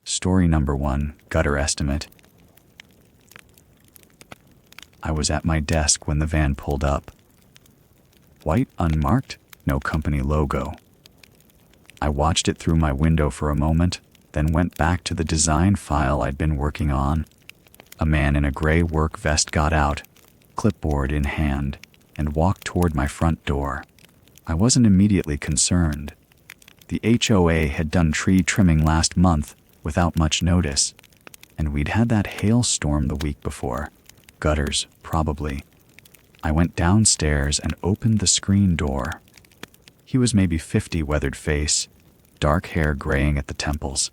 Story number 1, gutter estimate. I was at my desk when the van pulled up. White, unmarked, no company logo. I watched it through my window for a moment, then went back to the design file I'd been working on. A man in a gray work vest got out, clipboard in hand, and walked toward my front door. I wasn't immediately concerned. The HOA had done tree trimming last month without much notice, and we'd had that hailstorm the week before. Gutters, probably. I went downstairs and opened the screen door. He was maybe 50, weathered face, dark hair graying at the temples.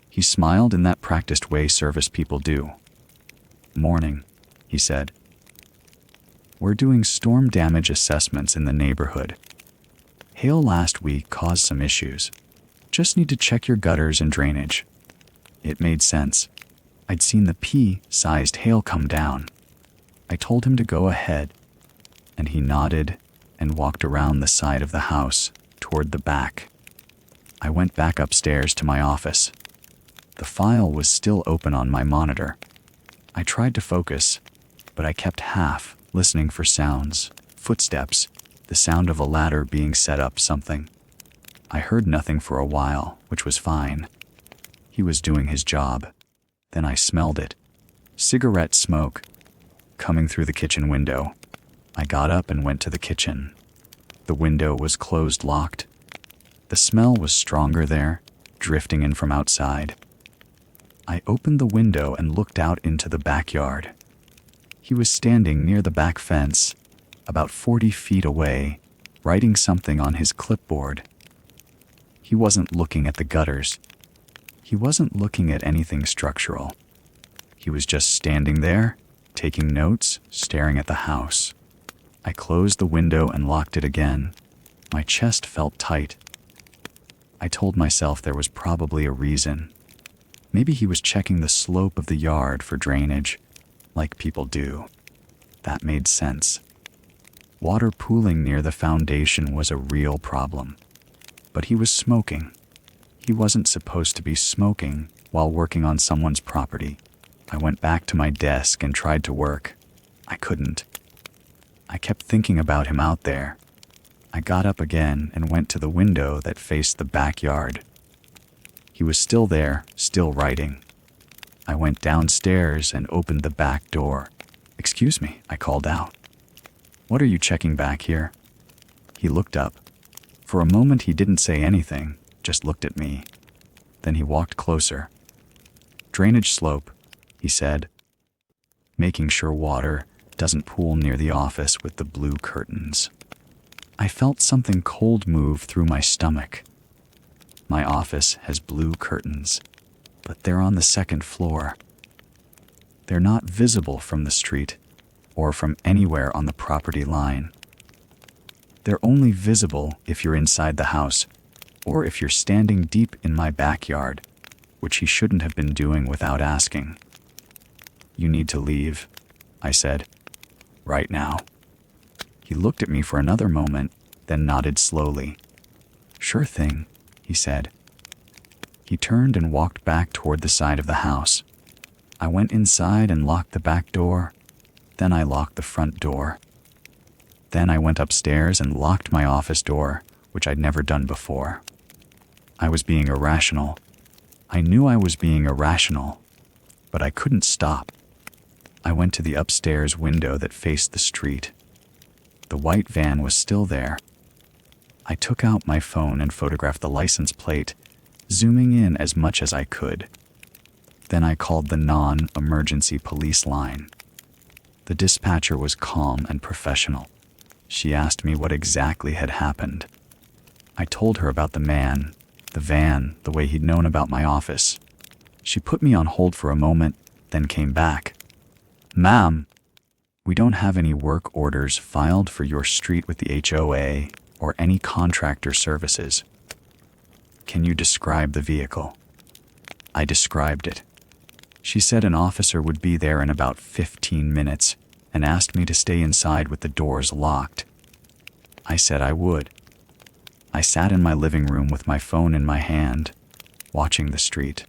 He smiled in that practiced way service people do. "Morning," he said. "We're doing storm damage assessments in the neighborhood. Hail last week caused some issues. Just need to check your gutters and drainage." It made sense. I'd seen the pea-sized hail come down. I told him to go ahead, and he nodded and walked around the side of the house toward the back. I went back upstairs to my office. The file was still open on my monitor. I tried to focus, but I kept half listening for sounds, footsteps, the sound of a ladder being set up, something. I heard nothing for a while, which was fine. He was doing his job. Then I smelled it. Cigarette smoke coming through the kitchen window. I got up and went to the kitchen. The window was closed, locked. The smell was stronger there, drifting in from outside. I opened the window and looked out into the backyard. He was standing near the back fence, about 40 feet away, writing something on his clipboard. He wasn't looking at the gutters. He wasn't looking at anything structural. He was just standing there, taking notes, staring at the house. I closed the window and locked it again. My chest felt tight. I told myself there was probably a reason. Maybe he was checking the slope of the yard for drainage, like people do. That made sense. Water pooling near the foundation was a real problem. But he was smoking. He wasn't supposed to be smoking while working on someone's property. I went back to my desk and tried to work. I couldn't. I kept thinking about him out there. I got up again and went to the window that faced the backyard. He was still there, still writing. I went downstairs and opened the back door. "Excuse me," I called out. "What are you checking back here?" He looked up. For a moment he didn't say anything, just looked at me. Then he walked closer. "Drainage slope," he said, "making sure water doesn't pool near the office with the blue curtains." I felt something cold move through my stomach. My office has blue curtains, but they're on the second floor. They're not visible from the street or from anywhere on the property line. They're only visible if you're inside the house or if you're standing deep in my backyard, which he shouldn't have been doing without asking. "You need to leave," I said. "Right now." He looked at me for another moment, then nodded slowly. "Sure thing," he said. He turned and walked back toward the side of the house. I went inside and locked the back door. Then I locked the front door. Then I went upstairs and locked my office door, which I'd never done before. I was being irrational. I knew I was being irrational, but I couldn't stop. I went to the upstairs window that faced the street. The white van was still there. I took out my phone and photographed the license plate, zooming in as much as I could. Then I called the non-emergency police line. The dispatcher was calm and professional. She asked me what exactly had happened. I told her about the man, the van, the way he'd known about my office. She put me on hold for a moment, then came back. "Ma'am, we don't have any work orders filed for your street with the HOA or any contractor services. Can you describe the vehicle?" I described it. She said an officer would be there in about 15 minutes and asked me to stay inside with the doors locked. I said I would. I sat in my living room with my phone in my hand, watching the street.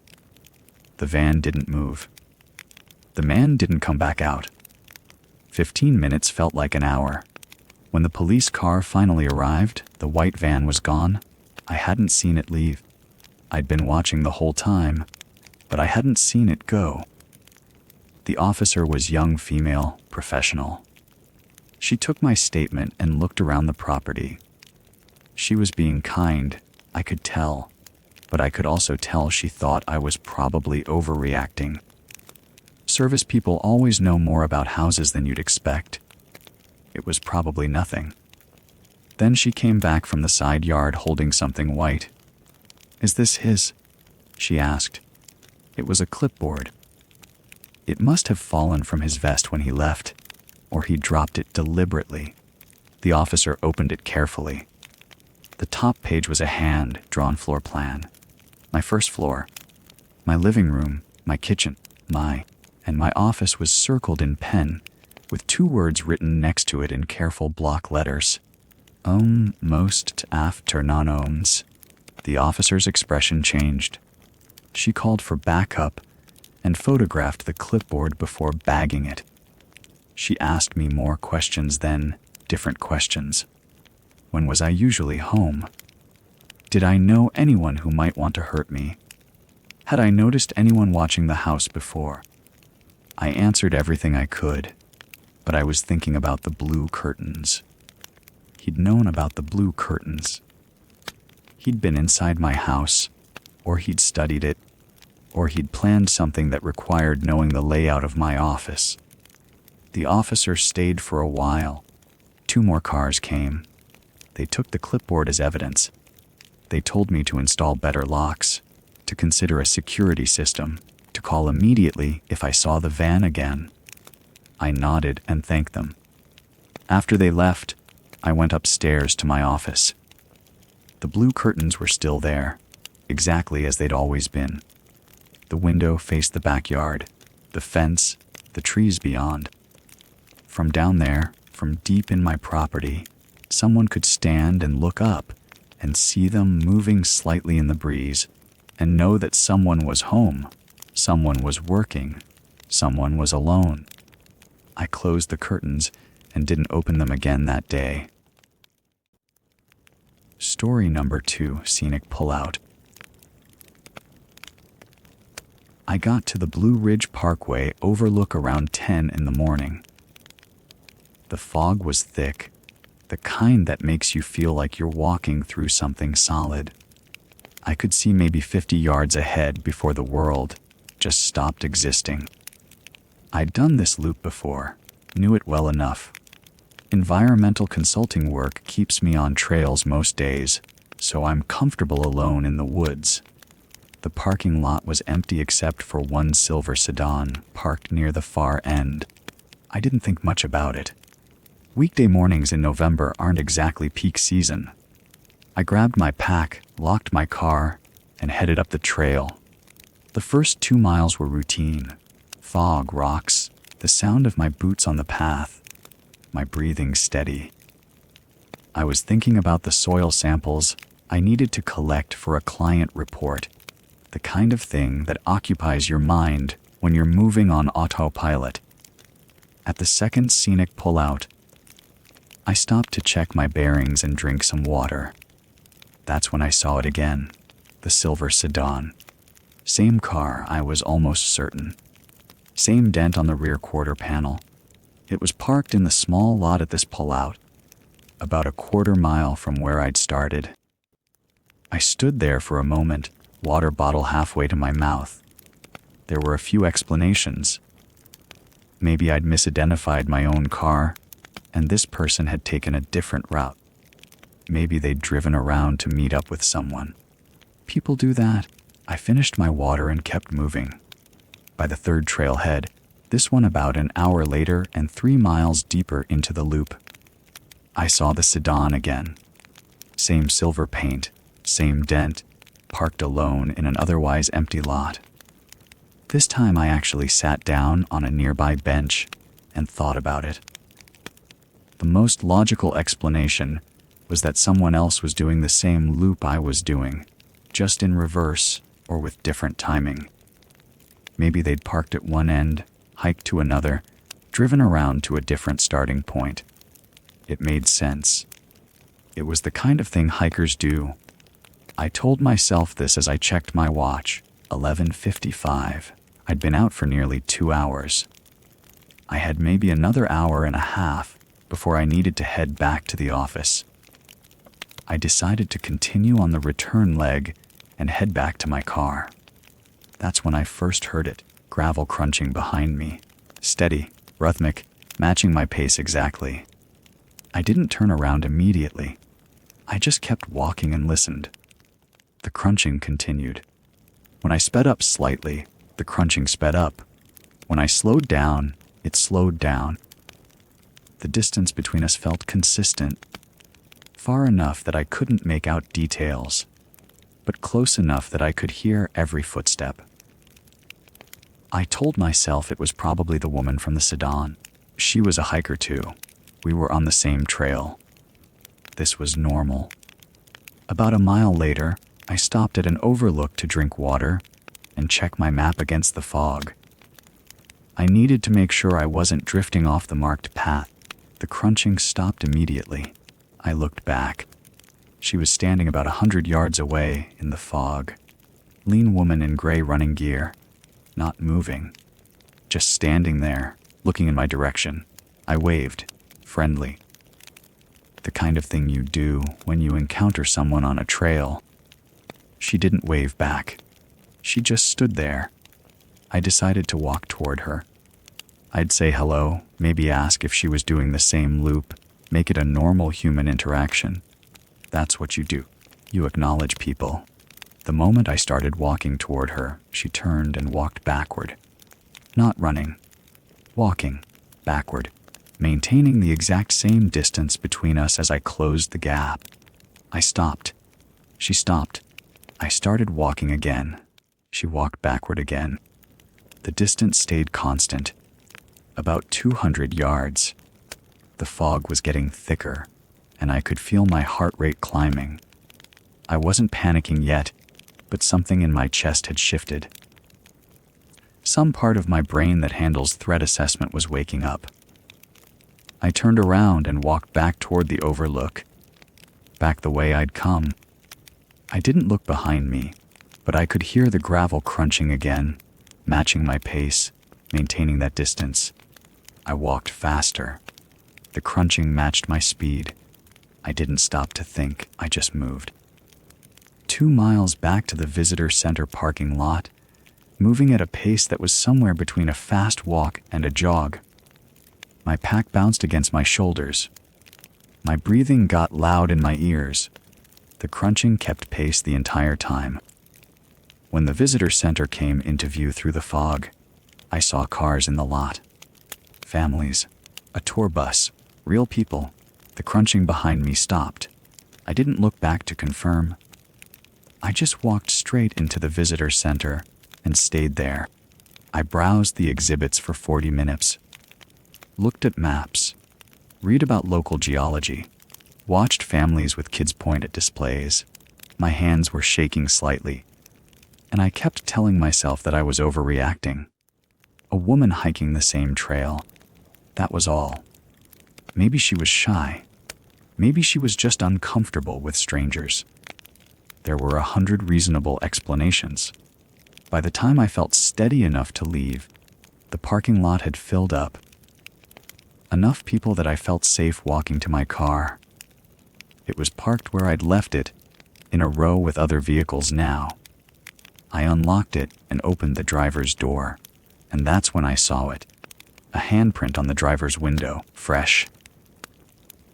The van didn't move. The man didn't come back out. 15 minutes felt like an hour. When the police car finally arrived, the white van was gone. I hadn't seen it leave. I'd been watching the whole time, but I hadn't seen it go. The officer was young female, professional. She took my statement and looked around the property. She was being kind, I could tell, but I could also tell she thought I was probably overreacting. Service people always know more about houses than you'd expect. It was probably nothing. Then she came back from the side yard holding something white. "Is this his?" she asked. It was a clipboard. It must have fallen from his vest when he left, or he dropped it deliberately. The officer opened it carefully. The top page was a hand-drawn floor plan. My first floor, my living room, my kitchen, and my office was circled in pen, with 2 words written next to it in careful block letters. Most afternoons. The officer's expression changed. She called for backup and photographed the clipboard before bagging it. She asked me more questions then, different questions. When was I usually home? Did I know anyone who might want to hurt me? Had I noticed anyone watching the house before? I answered everything I could, but I was thinking about the blue curtains. He'd known about the blue curtains. He'd been inside my house, or he'd studied it, or he'd planned something that required knowing the layout of my office. The officer stayed for a while. 2 more cars came. They took the clipboard as evidence. They told me to install better locks, to consider a security system, to call immediately if I saw the van again. I nodded and thanked them. After they left, I went upstairs to my office. The blue curtains were still there, exactly as they'd always been. The window faced the backyard, the fence, the trees beyond. From down there, from deep in my property, someone could stand and look up and see them moving slightly in the breeze and know that someone was home, someone was working, someone was alone. I closed the curtains and didn't open them again that day. Story number 2, Scenic Pullout. I got to the Blue Ridge Parkway overlook around 10 in the morning. The fog was thick, the kind that makes you feel like you're walking through something solid. I could see maybe 50 yards ahead before the world just stopped existing. I'd done this loop before, knew it well enough. Environmental consulting work keeps me on trails most days, so I'm comfortable alone in the woods. The parking lot was empty except for 1 silver sedan parked near the far end. I didn't think much about it. Weekday mornings in November aren't exactly peak season. I grabbed my pack, locked my car, and headed up the trail. The first 2 miles were routine. Fog, rocks, the sound of my boots on the path, my breathing steady. I was thinking about the soil samples I needed to collect for a client report, the kind of thing that occupies your mind when you're moving on autopilot. At the second scenic pullout, I stopped to check my bearings and drink some water. That's when I saw it again, the silver sedan. Same car, I was almost certain. Same dent on the rear quarter panel. It was parked in the small lot at this pullout, about a quarter mile from where I'd started. I stood there for a moment, water bottle halfway to my mouth. There were a few explanations. Maybe I'd misidentified my own car, and this person had taken a different route. Maybe they'd driven around to meet up with someone. People do that. I finished my water and kept moving. By the third trailhead, this one about an hour later and 3 miles deeper into the loop, I saw the sedan again. Same silver paint, same dent, parked alone in an otherwise empty lot. This time I actually sat down on a nearby bench and thought about it. The most logical explanation was that someone else was doing the same loop I was doing, just in reverse or with different timing. Maybe they'd parked at one end, hiked to another, driven around to a different starting point. It made sense. It was the kind of thing hikers do. I told myself this as I checked my watch. 11:55. I'd been out for nearly 2 hours. I had maybe another hour and a half before I needed to head back to the office. I decided to continue on the return leg and head back to my car. That's when I first heard it, gravel crunching behind me. Steady, rhythmic, matching my pace exactly. I didn't turn around immediately. I just kept walking and listened. The crunching continued. When I sped up slightly, the crunching sped up. When I slowed down, it slowed down. The distance between us felt consistent, far enough that I couldn't make out details, but close enough that I could hear every footstep. I told myself it was probably the woman from the sedan. She was a hiker too. We were on the same trail. This was normal. About a mile later, I stopped at an overlook to drink water and check my map against the fog. I needed to make sure I wasn't drifting off the marked path. The crunching stopped immediately. I looked back. She was standing about 100 yards away in the fog. Lean woman in gray running gear. Not moving. Just standing there, looking in my direction. I waved, friendly. The kind of thing you do when you encounter someone on a trail. She didn't wave back. She just stood there. I decided to walk toward her. I'd say hello, maybe ask if she was doing the same loop, make it a normal human interaction. That's what you do. You acknowledge people. The moment I started walking toward her, she turned and walked backward. Not running. Walking. Backward. Maintaining the exact same distance between us as I closed the gap. I stopped. She stopped. I started walking again. She walked backward again. The distance stayed constant. About 200 yards. The fog was getting thicker, and I could feel my heart rate climbing. I wasn't panicking yet, but something in my chest had shifted. Some part of my brain that handles threat assessment was waking up. I turned around and walked back toward the overlook, back the way I'd come. I didn't look behind me, but I could hear the gravel crunching again, matching my pace, maintaining that distance. I walked faster. The crunching matched my speed. I didn't stop to think, I just moved. 2 miles back to the visitor center parking lot, moving at a pace that was somewhere between a fast walk and a jog. My pack bounced against my shoulders. My breathing got loud in my ears. The crunching kept pace the entire time. When the visitor center came into view through the fog, I saw cars in the lot. Families, a tour bus, real people. The crunching behind me stopped. I didn't look back to confirm. I just walked straight into the visitor center and stayed there. I browsed the exhibits for 40 minutes, looked at maps, read about local geology, watched families with kids point at displays. My hands were shaking slightly, and I kept telling myself that I was overreacting. A woman hiking the same trail. That was all. Maybe she was shy. Maybe she was just uncomfortable with strangers. There were 100 reasonable explanations. By the time I felt steady enough to leave, the parking lot had filled up. Enough people that I felt safe walking to my car. It was parked where I'd left it, in a row with other vehicles now. I unlocked it and opened the driver's door, and that's when I saw it. A handprint on the driver's window, fresh.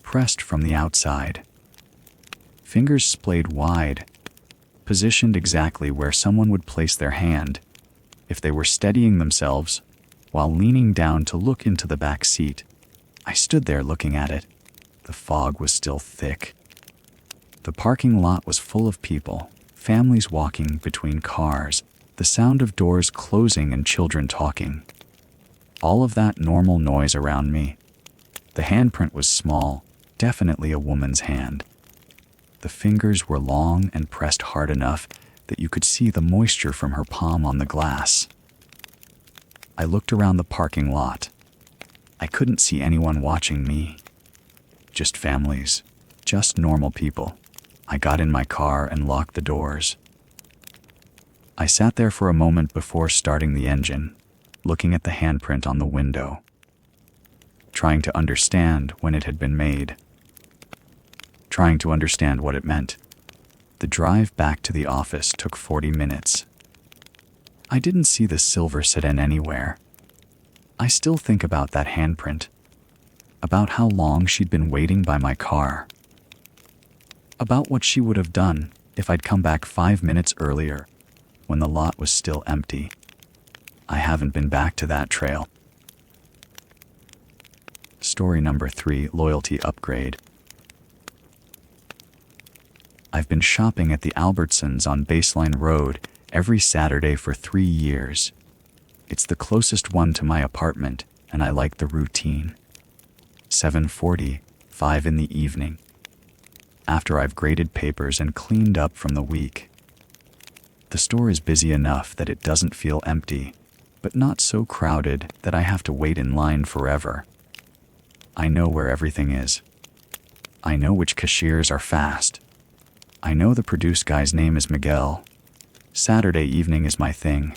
Pressed from the outside. Fingers splayed wide, positioned exactly where someone would place their hand if they were steadying themselves while leaning down to look into the back seat. I stood there looking at it. The fog was still thick. The parking lot was full of people, families walking between cars, the sound of doors closing and children talking. All of that normal noise around me. The handprint was small, definitely a woman's hand. The fingers were long and pressed hard enough that you could see the moisture from her palm on the glass. I looked around the parking lot. I couldn't see anyone watching me. Just families, just normal people. I got in my car and locked the doors. I sat there for a moment before starting the engine, looking at the handprint on the window, trying to understand when it had been made, trying to understand what it meant. The drive back to the office took 40 minutes. I didn't see the silver sedan anywhere. I still think about that handprint, about how long she'd been waiting by my car, about what she would have done if I'd come back 5 minutes earlier when the lot was still empty. I haven't been back to that trail. Story number 3, loyalty upgrade. I've been shopping at the Albertsons on Baseline Road every Saturday for 3 years. It's the closest one to my apartment, and I like the routine. 7:40, 5 in the evening. After I've graded papers and cleaned up from the week. The store is busy enough that it doesn't feel empty, but not so crowded that I have to wait in line forever. I know where everything is. I know which cashiers are fast. I know the produce guy's name is Miguel. Saturday evening is my thing.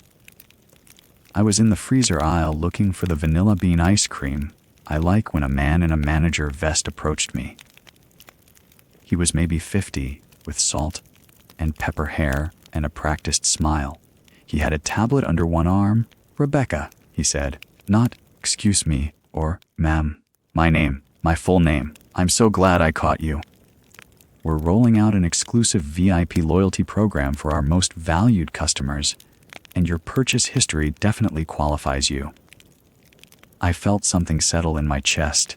I was in the freezer aisle looking for the vanilla bean ice cream I like when a man in a manager vest approached me. He was maybe 50, with salt and pepper hair and a practiced smile. He had a tablet under one arm. "Rebecca," he said, not "excuse me" or "ma'am." My name, my full name. "I'm so glad I caught you. We're rolling out an exclusive VIP loyalty program for our most valued customers, and your purchase history definitely qualifies you." I felt something settle in my chest.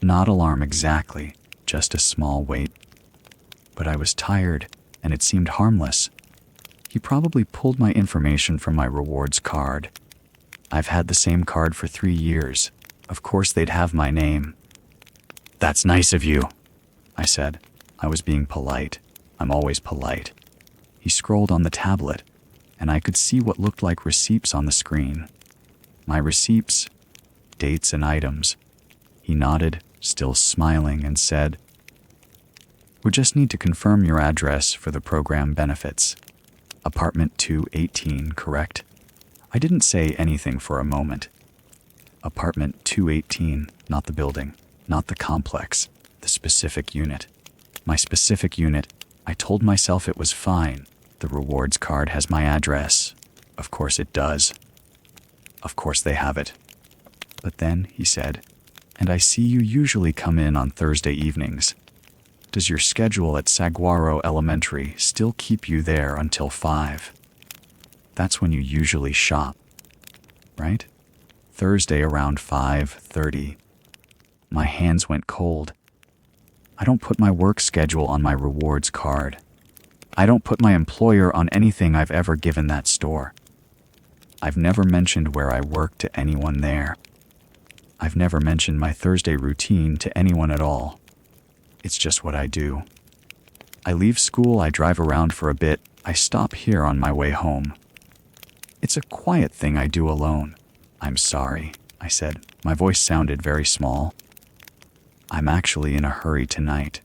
Not alarm exactly, just a small weight. But I was tired, and it seemed harmless. He probably pulled my information from my rewards card. I've had the same card for 3 years. Of course they'd have my name. "That's nice of you," I said. I was being polite. I'm always polite. He scrolled on the tablet, and I could see what looked like receipts on the screen. My receipts, dates and items. He nodded, still smiling, and said, "We just need to confirm your address for the program benefits. Apartment 218, correct?" I didn't say anything for a moment. Apartment 218, not the building, not the complex, the specific unit. My specific unit. I told myself it was fine. The rewards card has my address. Of course it does. Of course they have it. But then, he said, "And I see you usually come in on Thursday evenings. Does your schedule at Saguaro Elementary still keep you there until 5? That's when you usually shop, right? Thursday around 5:30. My hands went cold. I don't put my work schedule on my rewards card. I don't put my employer on anything I've ever given that store. I've never mentioned where I work to anyone there. I've never mentioned my Thursday routine to anyone at all. It's just what I do. I leave school, I drive around for a bit, I stop here on my way home. It's a quiet thing I do alone. "I'm sorry," I said. My voice sounded very small. "I'm actually in a hurry tonight."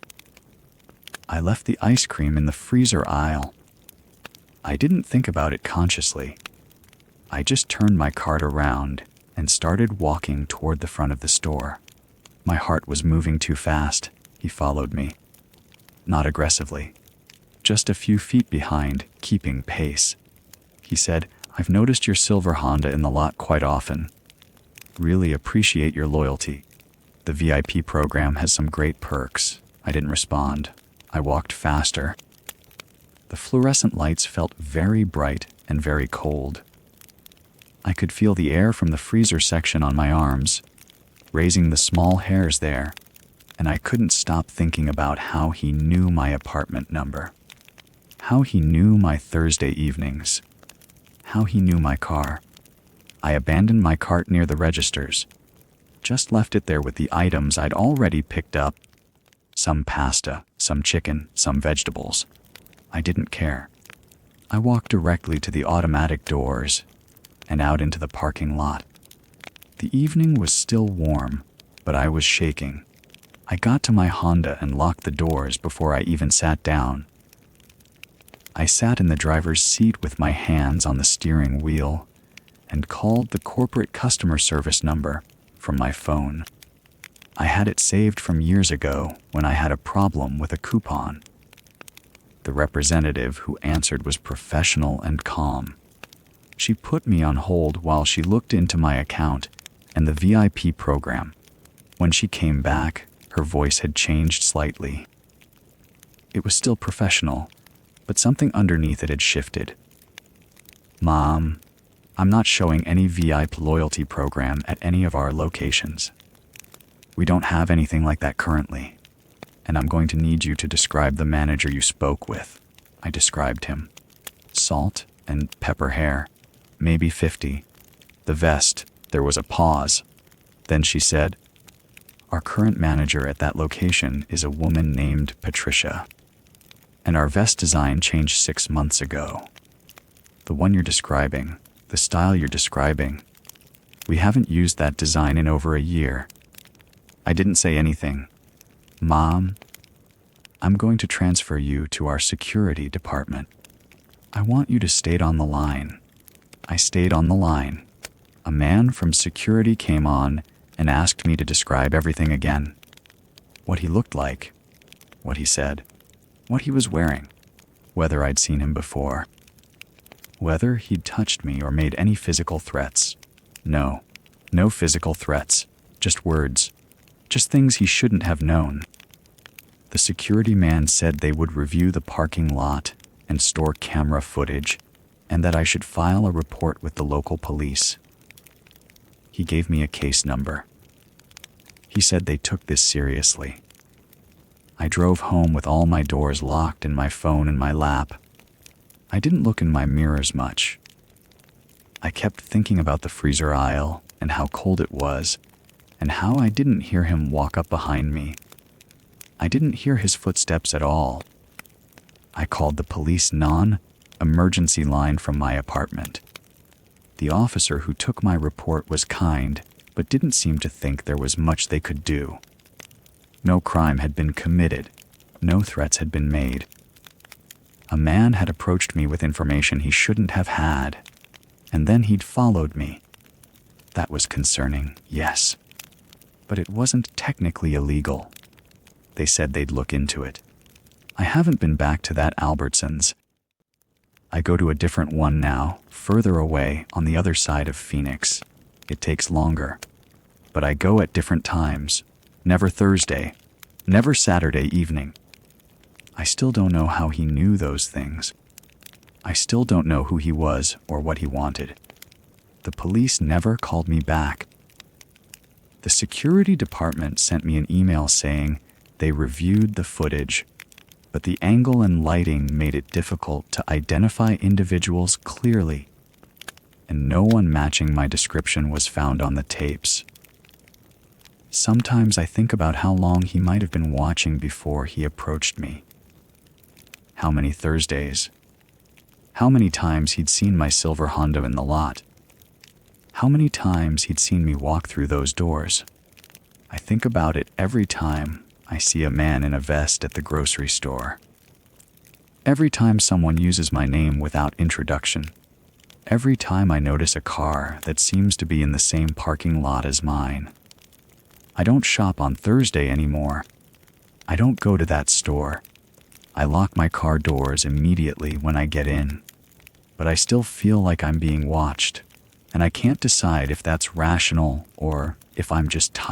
I left the ice cream in the freezer aisle. I didn't think about it consciously. I just turned my cart around and started walking toward the front of the store. My heart was moving too fast. He followed me. Not aggressively. Just a few feet behind, keeping pace. He said, "I've noticed your silver Honda in the lot quite often. Really appreciate your loyalty. The VIP program has some great perks." I didn't respond. I walked faster. The fluorescent lights felt very bright and very cold. I could feel the air from the freezer section on my arms, raising the small hairs there, and I couldn't stop thinking about how he knew my apartment number, how he knew my Thursday evenings, how he knew my car. I abandoned my cart near the registers, just left it there with the items I'd already picked up. Some pasta, some chicken, some vegetables. I didn't care. I walked directly to the automatic doors. and out into the parking lot. The evening was still warm, but I was shaking. I got to my Honda and locked the doors before I even sat down. I sat in the driver's seat with my hands on the steering wheel and called the corporate customer service number from my phone. I had it saved from years ago when I had a problem with a coupon. The representative who answered was professional and calm. She put me on hold while she looked into my account and the VIP program. When she came back, her voice had changed slightly. It was still professional, but something underneath it had shifted. "Mom, I'm not showing any VIP loyalty program at any of our locations. We don't have anything like that currently, and I'm going to need you to describe the manager you spoke with." I described him. Salt and pepper hair, maybe 50. The vest, there was a pause. Then she said, "Our current manager at that location is a woman named Patricia, and our vest design changed 6 months ago. The one you're describing, the style you're describing, we haven't used that design in over a year." I didn't say anything. "Mom, I'm going to transfer you to our security department. I want you to stay on the line." I stayed on the line. A man from security came on and asked me to describe everything again. What he looked like, what he said, what he was wearing, whether I'd seen him before, whether he'd touched me or made any physical threats. No physical threats, just words, just things he shouldn't have known. The security man said they would review the parking lot and store camera footage, and that I should file a report with the local police. He gave me a case number. He said they took this seriously. I drove home with all my doors locked and my phone in my lap. I didn't look in my mirrors much. I kept thinking about the freezer aisle and how cold it was, and how I didn't hear him walk up behind me. I didn't hear his footsteps at all. I called the police non-emergency line from my apartment. The officer who took my report was kind, but didn't seem to think there was much they could do. No crime had been committed. No threats had been made. A man had approached me with information he shouldn't have had, and then he'd followed me. That was concerning, yes, but it wasn't technically illegal. They said they'd look into it. I haven't been back to that Albertsons. I go to a different one now, further away on the other side of Phoenix. It takes longer, but I go at different times. Never Thursday, never Saturday evening. I still don't know how he knew those things. I still don't know who he was or what he wanted. The police never called me back. The security department sent me an email saying they reviewed the footage, but the angle and lighting made it difficult to identify individuals clearly, and no one matching my description was found on the tapes. Sometimes I think about how long he might have been watching before he approached me. How many Thursdays? How many times he'd seen my silver Honda in the lot? How many times he'd seen me walk through those doors? I think about it every time I see a man in a vest at the grocery store. Every time someone uses my name without introduction. Every time I notice a car that seems to be in the same parking lot as mine. I don't shop on Thursday anymore. I don't go to that store. I lock my car doors immediately when I get in. But I still feel like I'm being watched, and I can't decide if that's rational or if I'm just tired.